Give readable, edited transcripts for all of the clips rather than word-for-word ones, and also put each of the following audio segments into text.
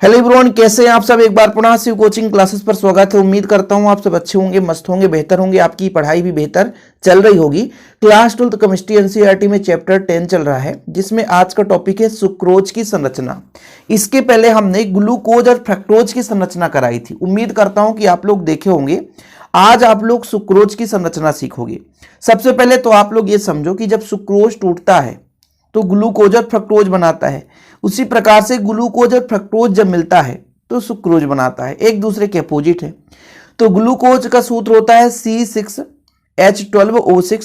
Hello everyone, कैसे हैं आप सब। एक बार पुनः शिव कोचिंग क्लासेस पर स्वागत है। उम्मीद करता हूं आप सब अच्छे होंगे, मस्त होंगे, बेहतर होंगे, आपकी पढ़ाई भी बेहतर चल रही होगी। क्लास 12 केमिस्ट्री एनसीईआरटी में चैप्टर 10 चल रहा है, जिसमें आज का टॉपिक है सुक्रोज की संरचना। इसके पहले हमने ग्लूकोज और फ्रक्टोज की संरचना कराई थी। उम्मीद करता हूं कि आप लोग देखे होंगे। आज आप लोग सुक्रोज की संरचना सीखोगे। सबसे पहले तो आप लोग ये समझो कि जब सुक्रोज टूटता है तो ग्लूकोज और फ्रक्टोज बनाता है। उसी प्रकार से ग्लूकोज और फ्रक्टोज जब मिलता है तो सुक्रोज बनाता है, एक दूसरे के अपोजिट है। तो ग्लूकोज का सूत्र होता है C6H12O6।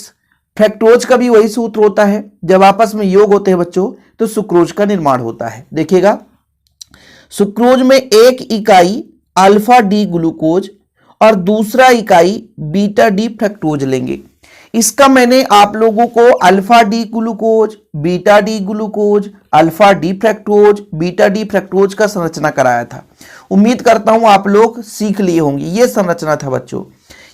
फ्रक्टोज का भी वही सूत्र होता है। जब आपस में योग होते हैं बच्चों तो सुक्रोज का निर्माण होता है। देखिएगा, सुक्रोज में एक इकाई अल्फा डी ग्लूकोज और दूसरा इकाई बीटा डी फ्रक्टोज लेंगे। इसका मैंने आप लोगों को alpha D glucose, beta D glucose, alpha D fructose, beta D fructose का संरचना कराया था। उम्मीद करता हूं आप लोग सीख लिए होंगे। ये संरचना था बच्चों।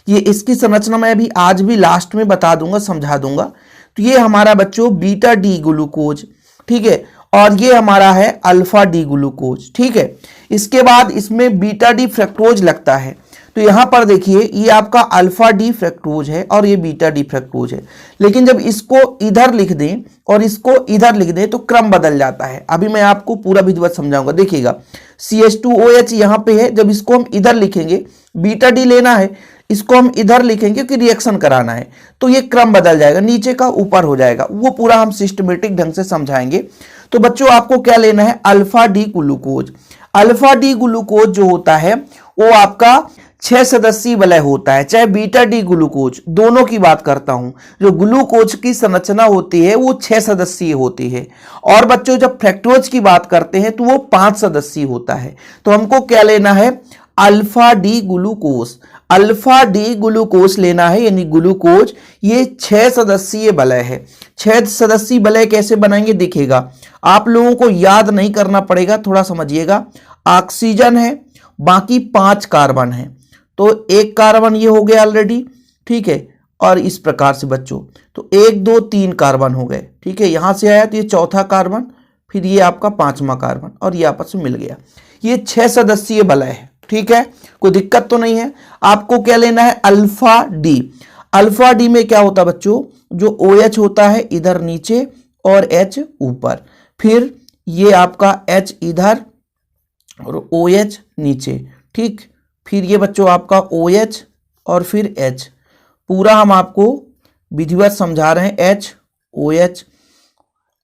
ये इसकी संरचना मैं अभी आज भी लास्ट में बता दूंगा, समझा दूंगा। तो ये हमारा बच्चों बीटा डी ग्लूकोज, ठीक है, और ये हमारा है अल्फा डी ग्लूकोज, ठीक है। इसके बाद इसमें बीटा डी फ्रक्टोज लगता है। तो यहां पर देखिए, ये आपका अल्फा डी फ्रक्टोज है और ये बीटा डी फ्रक्टोज है। लेकिन जब इसको इधर लिख दें और इसको इधर लिख दें तो क्रम बदल जाता है। अभी मैं आपको पूरा विधिवत समझाऊंगा। देखिएगा, CH2OH यहां पे है। जब इसको हम इधर लिखेंगे, बीटा डी लेना है, इसको हम इधर लिखेंगे क्योंकि रिएक्शन कराना है, तो ये क्रम बदल जाएगा, नीचे का ऊपर हो जाएगा। वो पूरा हम सिस्टमेटिक ढंग से समझाएंगे। तो बच्चों आपको क्या लेना है, alpha D glucose. Alpha D glucose जो होता है वो आपका 6 सदस्यीय वलय होता है। चाहे बीटा डी ग्लूकोज, दोनों की बात करता हूं। जो ग्लूकोज की संरचना होती है वो 6 सदस्यीय होती है। और बच्चों जब फ्रक्टोज की बात करते हैं तो वो 5 सदस्यीय होता है। तो हमको क्या लेना है, alpha D glucose. Alpha D glucose लेना है, यानी ग्लूकोज। ये 6 सदस्यीय वलय है। 6 सदस्यीय वलय कैसे बनाएंगे देखिएगा, आप लोगों को याद नहीं करना पड़ेगा, थोड़ा समझिएगा। ऑक्सीजन है, बाकी 5 कार्बन है, तो एक कार्बन ये हो गया ऑलरेडी, ठीक है। और इस प्रकार से बच्चों, तो 1 2 3 कार्बन हो गए, ठीक है। यहां से आया तो ये चौथा कार्बन, फिर ये आपका 5वां कार्बन, और ये आपस में मिल गया। ये 6 सदस्यीय वलय है, ठीक है। कोई दिक्कत तो नहीं है। आपको क्या लेना है, अल्फा डी। अल्फा डी में क्या होता है बच्चों, जो OH होता है इधर नीचे और H ऊपर, फिर ये आपका H इधर और OH नीचे, ठीक। फिर ये बच्चों आपका OH और फिर H। पूरा हम आपको विधिवत समझा रहे हैं, HOH।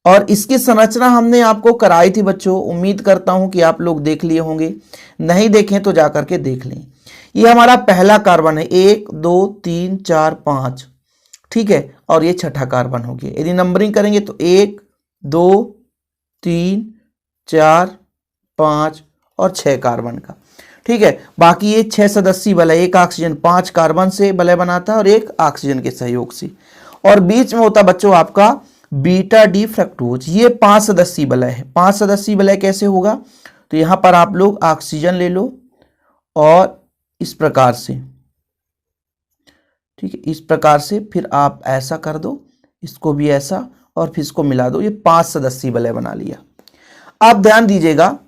और इसकी संरचना हमने आपको कराई थी बच्चों। उम्मीद करता हूं कि आप लोग देख लिए होंगे, नहीं देखें तो जा करके देख लें। ये हमारा पहला कार्बन है, 1 2 3 4 5, ठीक है। और ये छठा कार्बन हो गया। यदि नंबरिंग करेंगे तो 1 2 3 4 5 और 6 कार्बन का, ठीक है। बाकी ये 6 सदस्यीय वलय, एक ऑक्सीजन 5 कार्बन से वलय बनाता है और एक ऑक्सीजन के सहयोग से। और बीच में होता बच्चों आपका बीटा डी फ्रक्टोज। ये 5 सदस्यीय वलय है। 5 सदस्यीय वलय कैसे होगा, तो यहां पर आप लोग ऑक्सीजन ले लो और इस प्रकार से, ठीक है, इस प्रकार से, फिर आप ऐसा कर दो, इसको भी ऐसा, और फिर इसको मिला दो। ये 5 सदस्यीय वलय बना लिया। आप ध्यान दीजिएगा,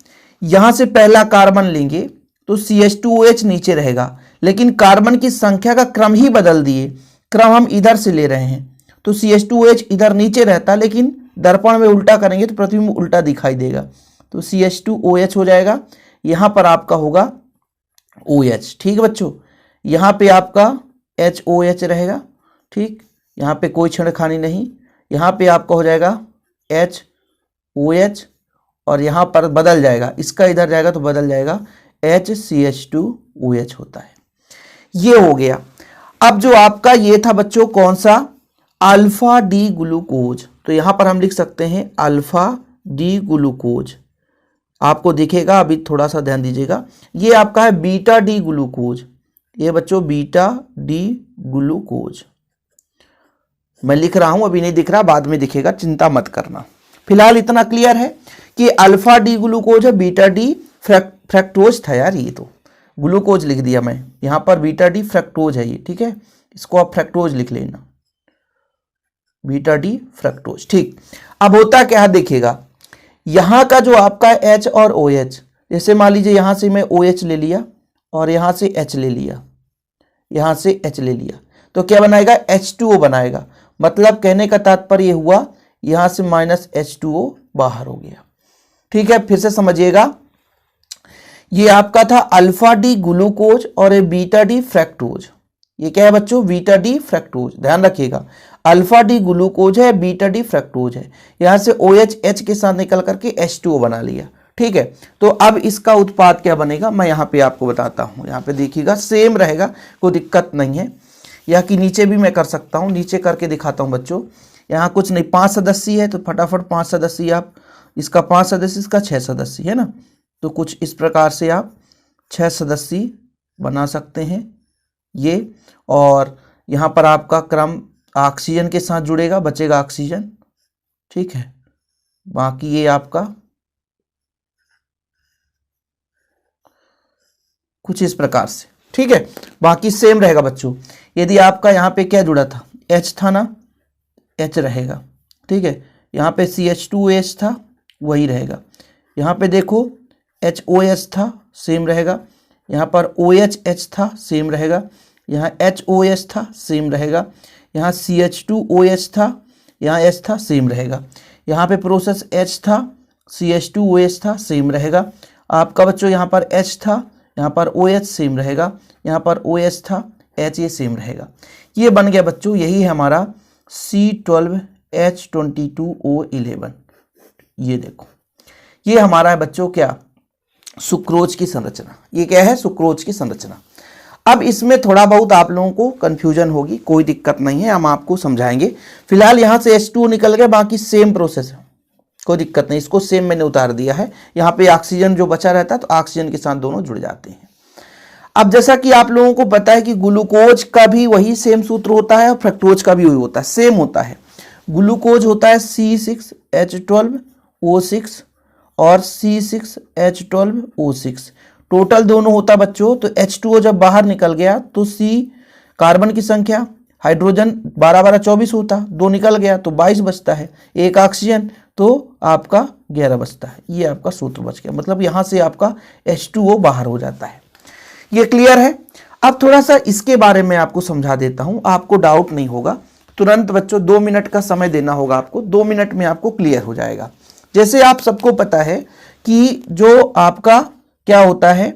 यहां से पहला कार्बन लेंगे तो CH2OH नीचे रहेगा, लेकिन कार्बन की संख्या का क्रम ही बदल दिए। क्रम हम इधर से ले रहे हैं, तो CH2OH इधर नीचे रहता, लेकिन दर्पण में उल्टा करेंगे तो प्रतिबिंब उल्टा दिखाई देगा। तो CH2OH हो जाएगा। यहां पर आपका होगा OH, ठीक है बच्चों। यहां पे आपका HOH रहेगा, ठीक। यहां पे कोई छेड़खानी नहीं। यहां पे आपका हो जाएगा HOH, और यहां पर बदल जाएगा, इसका इधर जाएगा तो बदल जाएगा, HCH2OH होता है। ये हो गया। अब जो आपका ये था बच्चों कौन सा, अल्फा डी ग्लूकोज। तो यहां पर हम लिख सकते हैं अल्फा डी ग्लूकोज। आपको दिखेगा, अभी थोड़ा सा ध्यान दीजिएगा। ये आपका है बीटा डी ग्लूकोज। ये बच्चों बीटा डी ग्लूकोज मैं लिख रहा हूं, अभी नहीं दिख रहा, बाद में दिखेगा, चिंता मत करना। फिलहाल इतना क्लियर है कि अल्फा डी ग्लूकोज है, बीटा डी फ्रक्टोज था यार, ये तो ग्लूकोज लिख दिया मैं, यहां पर बीटा डी फ्रक्टोज है ये, ठीक है। इसको आप फ्रक्टोज लिख लेना, बीटा डी फ्रक्टोज, ठीक। अब होता क्या है देखिएगा, यहां का जो आपका H और OH, जैसे मान लीजिए यहाँ से मैं OH ले लिया और यहाँ से H ले लिया, यहाँ से H ले लिया, तो क्या बनाएगा, H2O बनाएगा। मतलब कहने का तात्पर्य हुआ यहाँ से -H2O बाहर हो गया। ठीक है, फिर से समझिएगा, ये आपका था अल्फा डी ग्लूकोज और ये बीटा डी फ्रैक्टोज। ये क्या है बच्चों, बीटा डी फ्रैक्टोज, ध्यान रखिएगा, अल्फा डी ग्लूकोज है, बीटा डी फ्रैक्टोज है। यहाँ से OH H के साथ निकल करके H2O बना लिया। ठीक है, तो अब इसका उत्पाद क्या बनेगा मैं यहाँ पे आपको बताता हूँ। यहाँ पे देखिएगा सेम रहेगा, कोई दिक्कत नहीं है। या कि नीचे भी मैं कर सकता हूँ, नीचे करके दिखाता हूँ बच्चों। यहाँ कुछ नहीं, 5 सदस्य है तो फटाफट 5 सदस्य आप, इसका 5 सदस्य, इसका 6 सदस्य है ना, तो कुछ इस प्रकार से आप 6 सदस्य बना सकते हैं ये। और यहाँ पर आपका क्रम ऑक्सीजन के साथ जुड़ेगा, बचेगा ऑक्सीजन। ठीक है, बाकी ये आपका कुछ इस प्रकार से। ठीक है, बाकी सेम रहेगा बच्चों। यदि आपका यहाँ पे क्या जुड़ा था, H था ना, H रहेगा। ठीक है, यहाँ पे CH2OH था, वही रहेगा। यहाँ पे देखो HOH था, सेम रहेगा। यहाँ पर OHH था, सेम रहेगा। यहाँ HOH था, सेम रहेगा। यहाँ CH2OH था, यहाँ H था, सेम रहेगा। यहाँ पे प्रोसेस H था, CH2OH था, सेम रहेगा। आपका बच्चों यहाँ पर H था, यहाँ पर OH सेम रहेगा। यहाँ पर OH था, H ये सेम रहेगा। ये बन गया बच्चों, यही है हमारा C12H22O11। ये देखो, ये हमारा है बच्चों क्या, सुक्रोज की संरचना। ये क्या है, सुक्रोज की संरचना। अब इसमें थोड़ा बहुत आप लोगों को कंफ्यूजन होगी, कोई दिक्कत नहीं है, हम आपको समझाएंगे। फिलहाल यहाँ से H2O निकल गया, बाकी सेम प्रोसेस है, कोई दिक्कत नहीं। इसको सेम मैंने उतार दिया है। यहाँ पे ऑक्सीजन जो बचा रहता है तो ऑक्सीजन के साथ दोनों जुड़ जाते हैं। अब जैसा कि आप लोगों को पता है कि ग्लूकोज का भी वही सेम सूत्र होता है और फ्रक्टोज का भी वही होता है, सेम होता है। ग्लूकोज होता है C6H12O6 और C6H12O6, टोटल दोनों होता बच्चों। तो H2O जब बाहर निकल गया तो C कार्बन की संख्या, हाइड्रोजन 12 12 24 होता, 2 निकल गया तो 22 बचता है, एक ऑक्सीजन तो आपका 11 बचता है। ये आपका सूत्र बच गया, मतलब यहाँ से आपका H2O बाहर हो जाता है। ये क्लियर है। अब थोड़ा सा इसके बारे में आपको समझा देता हूँ, आपको डाउट नहीं होगा। तुरंत बच्चों 2 मिनट का समय देना होगा आपको, 2 मिनट में आपको क्लियर हो जाएगा। जैसे आप सबको पता है कि जो आपका क्या होता है,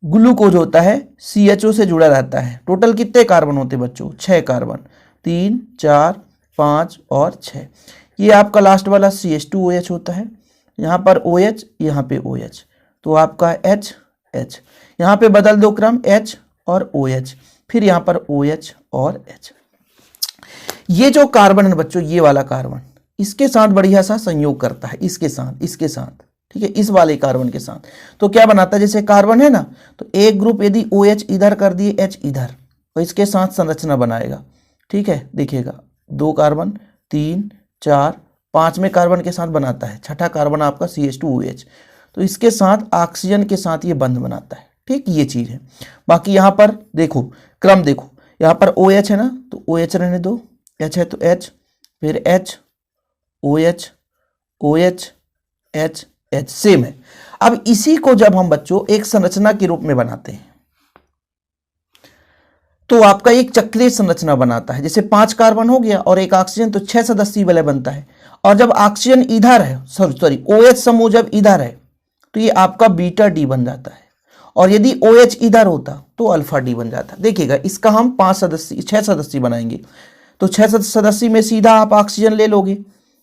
ग्लूकोज होता है, CHO से जुड़ा रहता है। टोटल कितने कार्बन होते हैं बच्चों, 6 कार्बन, 3 4 5 और 6। ये आपका लास्ट वाला CH2OH होता है। यहाँ पर OH, यहाँ पे OH, तो आपका H H, यहाँ पे बदल दो क्रम, H और OH, फिर यहाँ पर OH और H। ये जो कार्बन है बच्चों, ये वाला कार्बन इसके साथ बढ़िया सा संयोग करता है, इसके साथ। ठीक है, इस वाले कार्बन के साथ। तो क्या बनाता है, जैसे कार्बन है ना, तो एक ग्रुप यदि OH इधर कर दिए, H इधर, तो इसके साथ संरचना बनाएगा। ठीक है, देखिएगा 2 कार्बन, 3 4 5वें कार्बन के साथ बनाता है, छठा कार्बन आपका CH2OH, तो इसके साथ ऑक्सीजन के साथ ये बंध बनाता है। ठीक, ये चीज़ है। बाकी यहाँ पर देखो क्रम, देखो यहाँ पर OH है ना, तो OH रहने दो, H है तो H, फिर H OH OH H H, same है। अब इसी को जब हम बच्चों एक संरचना के रूप में बनाते हैं तो आपका एक चक्रीय संरचना बनाता है। जैसे 5 कार्बन हो गया और एक ऑक्सीजन, तो 6 सदस्यीय वाला बनता है। और जब ऑक्सीजन इधर है, सॉरी OH समूह जब इधर है तो ये आपका बीटा डी बन जाता है, और यदि OH इधर होता तो अल्फा डी बन जाता। देखिएगा, इसका हम 6 सदस्य बनाएंगे, तो 6 सदस्य में सीधा आप ऑक्सीजन ले लोगे।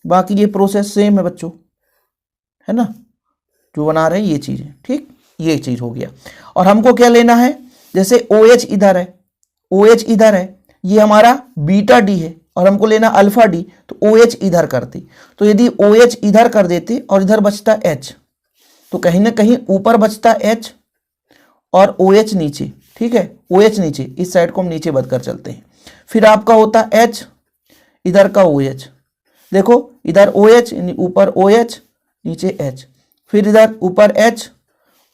बाकी ये प्रोसेस सेम है बच्चों, है ना, जो बना रहे हैं ये चीज़ है। ठीक, ये चीज़ हो गया। और हमको क्या लेना है, जैसे OH इधर है, OH इधर है, ये हमारा बीटा डी है, और हमको लेना अल्फा डी, तो OH इधर करते। तो यदि OH इधर कर देते और इधर बचता H, तो कहीं ना कहीं ऊपर बचता H और OH नीचे। ठीक है, OH नीचे, इस साइड को हम नीचे बढ़कर चलते हैं। फिर आपका होता H, इधर का OH, देखो इधर OH, ऊपर OH, नीचे H, फिर इधर ऊपर H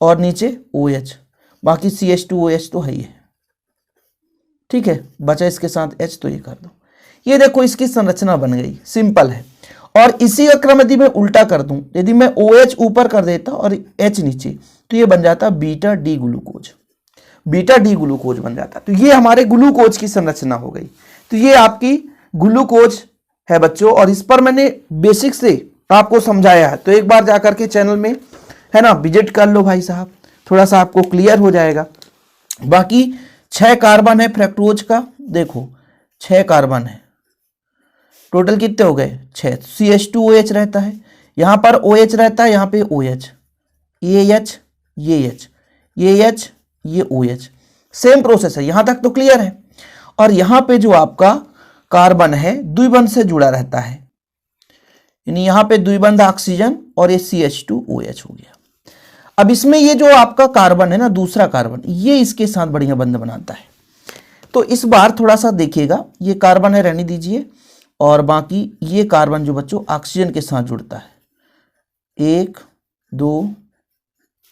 और नीचे OH, बाकी CH2OH तो है ही है। ठीक है, बचा इसके साथ H, तो ये कर दो। ये देखो इसकी संरचना बन गई, सिंपल है। और इसी का क्रम यदि मैं उल्टा कर दूं, यदि मैं OH ऊपर कर देता और H नीचे, तो ये बन जाता beta D glucose, beta D glucose बन जाता। तो ये हमारे ग्लूकोज की संरचना हो गई। तो ये आपकी ग्लूकोज है बच्चों, और इस पर मैंने बेसिक से आपको समझाया है। तो एक बार जाकर के चैनल में है ना विजिट कर लो भाई साहब, थोड़ा सा आपको क्लियर हो जाएगा। बाकी 6 कार्बन है फ्रक्टोज का, देखो 6 कार्बन है, टोटल कितने हो गए 6। CH2OH रहता है, यहां पर OH रहता है, यहां पे OH, ये H, ये H, ये H, ये OH, सेम प्रोसेस है। यहां तक तो क्लियर है। और यहां पे जो आपका कार्बन है द्विबंध से जुड़ा रहता है, यानी यहां पे द्विबंध ऑक्सीजन और ये CH2OH हो गया। अब इसमें ये जो आपका कार्बन है ना, दूसरा कार्बन, ये इसके साथ बढ़िया बंध बनाता है। तो इस बार थोड़ा सा देखिएगा, ये कार्बन है रहने दीजिए, और बाकी ये कार्बन जो बच्चों ऑक्सीजन के साथ जुड़ता है, 1 2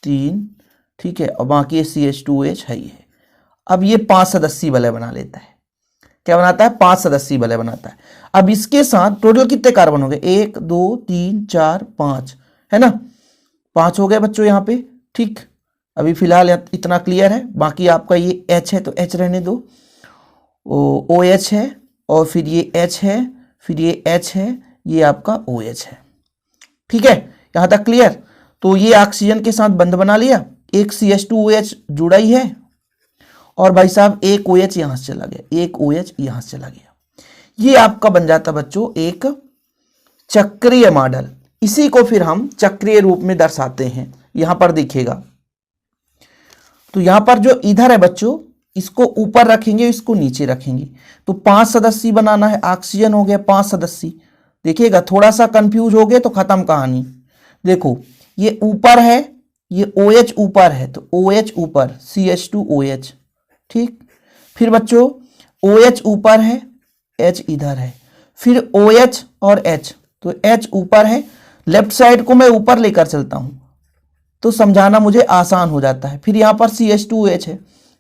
3, ठीक है, और बाकी ये CH2OH है ही है। अब ये 5 सदस्यीय वलय बना लेता है। क्या बनाता है? 5 सदस्यीय वलय बनाता है। अब इसके साथ टोटल कितने कार्बन हो गए? 1 2 3 4 5, है ना, 5 हो गए बच्चों यहाँ पे। ठीक, अभी फिलहाल इतना क्लियर है। बाकी आपका ये H है तो H रहने दो, OH है, और फिर ये H है, फिर ये H है, ये आपका OH है। ठीक है, यहाँ तक क्लियर। तो ये ऑक्सीजन के साथ बंध बना लिया, एक CH2OH जुड़ा ही है, और भाई साहब एक OH यहां से चला गया, एक OH यहां से चला गया। ये आपका बन जाता बच्चों एक चक्रीय मॉडल। इसी को फिर हम चक्रीय रूप में दर्शाते हैं। यहां पर देखिएगा, तो यहां पर जो इधर है बच्चों, इसको ऊपर रखेंगे, इसको नीचे रखेंगे, तो 5 सदस्यीय बनाना है। ऑक्सीजन हो गया 5 सदस्यीय। देखिएगा, थोड़ा सा कंफ्यूज हो गए तो खत्म कहानी। देखो ये ऊपर है, ये OH ऊपर है, तो OH ऊपर, CH2OH। ठीक, फिर बच्चों OH ऊपर है, H इधर है, फिर OH और H, तो H ऊपर है, लेफ्ट साइड को मैं ऊपर लेकर चलता हूं तो समझाना मुझे आसान हो जाता है। फिर यहां पर CH2OH है,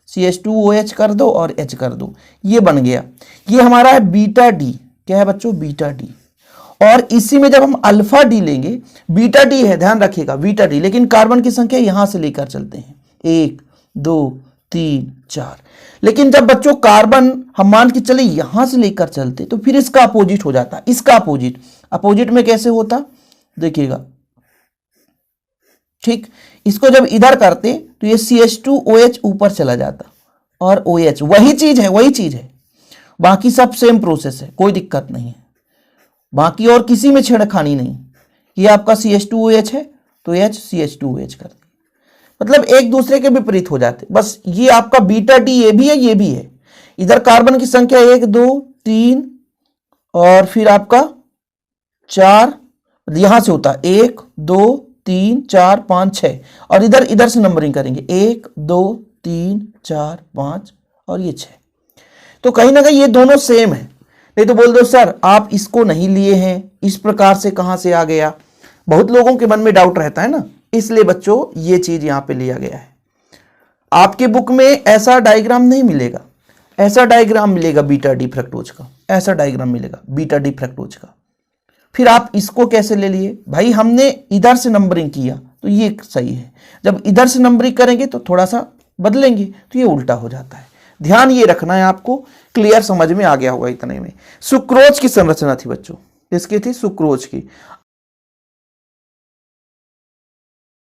CH2OH कर दो और H कर दो, ये बन गया। ये हमारा है बीटा डी। क्या है बच्चों? Beta D. और इसी में जब हम अल्फा डी लेंगे, बीटा डी है, ध्यान रखिएगा बीटा डी, लेकिन कार्बन की संख्या यहां से लेकर चलते हैं, 1 2 3 4। लेकिन जब बच्चों कार्बन हम मान के चले यहां से लेकर चलते, तो फिर इसका अपोजिट हो जाता। इसका अपोजिट, अपोजिट में कैसे होता देखिएगा। ठीक, इसको जब इधर करते तो ये CH2OH ऊपर चला जाता, और OH वही चीज है, वही चीज है। बाकी सब सेम प्रोसेस है, कोई दिक्कत नहीं है। बाकी और किसी में छेड़खानी नहीं। ये आपका CH2OH है तो H CH2OH कर दिया, मतलब एक दूसरे के विपरीत हो जाते। बस ये आपका बीटा डी, ये भी है, ये भी है। इधर कार्बन की संख्या 1 2 3 और फिर आपका 4, यहां से होता 1 2 3 4 5 6, और इधर से नंबरिंग करेंगे 1 2 3 4 5 और ये 6। तो कहीं ना कहीं ये दोनों सेम है। नहीं तो बोल दो सर आप इसको नहीं लिए हैं, इस प्रकार से कहां से आ गया? बहुत लोगों के मन में डाउट रहता है ना, इसलिए बच्चों ये चीज यहां पे लिया गया है। आपके बुक में ऐसा डायग्राम नहीं मिलेगा, ऐसा डायग्राम मिलेगा बीटा डी फ्रक्टोज का, ऐसा डायग्राम मिलेगा बीटा डी फ्रक्टोज का। फिर आप इसको कैसे ले लिए? भाई हमने इधर से नंबरिंग किया तो ये सही है, जब इधर से नंबरिंग करेंगे तो थोड़ा सा बदलेंगे तो ये उल्टा हो जाता है। ध्यान ये रखना है आपको, क्लियर समझ में आ गया होगा इतने में। सुक्रोज की संरचना थी बच्चों, किसकी थी? सुक्रोज की।